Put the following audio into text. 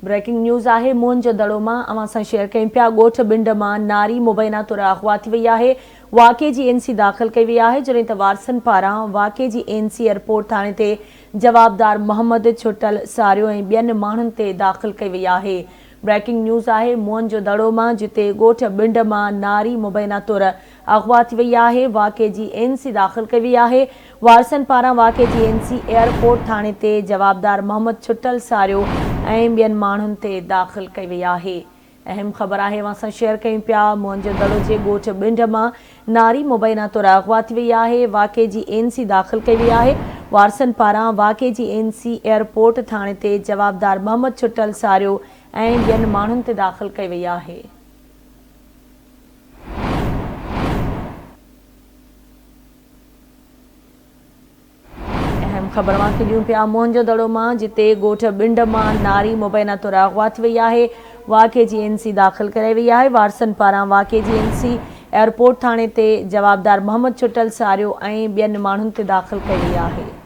Breaking news आहे मोहन जो दड़ो मां अवां सां शेयर कयूं पिया। ॻोठ बिंड मां नारी मुबैना तौर अगवा थी वई आहे। वाक़े जी एनसी दाख़िल कई वई आहे, जॾहिं त वारसनि पारां वाक़े जी एनसी एयरपोर्ट थाणे ते जवाबदार मोहम्मद छुटल सारियो ऐं ॿियनि माण्हुनि ते दाख़िल कई वई आहे। ब्रेकिंग न्यूज़ आहे मोहन जो दड़ो मां, जिते ॻोठ बिंड मां नारी मुबैना तौर अगवा थी वई आहे। वाक़े जी एनसी दाख़िल कई वई आहे। वारसनि पारां वाक़े जी एनसी एयरपोर्ट थाणे ते जवाबदार मोहम्मद छुटल सारियो ऐं ॿियनि माण्हुनि ते दाख़िल कई वई आहे। अहम ख़बर आहे अवां सां शेयर कयूं पिया। मोहन जो दड़ो जे ॻोठ बिंड मां नारी मुबैना तौर अगवा थी वई आहे। वाक़े जी एनसी दाख़िल कई वई आहे। वारसनि पारां वाक़े जी एनसी एयरपोर्ट थाणे ते जवाबदार मोहम्मद छुटल सारियो ऐं ॿियनि माण्हुनि ते दाख़िल कई वई आहे। अहम ख़बर मां ॾियूं पिया मोहन जो दड़ो मां, जिते ॻोठ बिंड मां नारी मुबैना तौर अगवा थी वई आहे। वाक़े जी एनसी दाख़िल कराई वई आहे। वारसनि पारां वाक़े जी एनसी एयरपोर्ट थाणे ते जवाबदार मोहम्मद छुटल सारियो ऐं ॿियनि माण्हुनि ते दाख़िल कई वई आहे।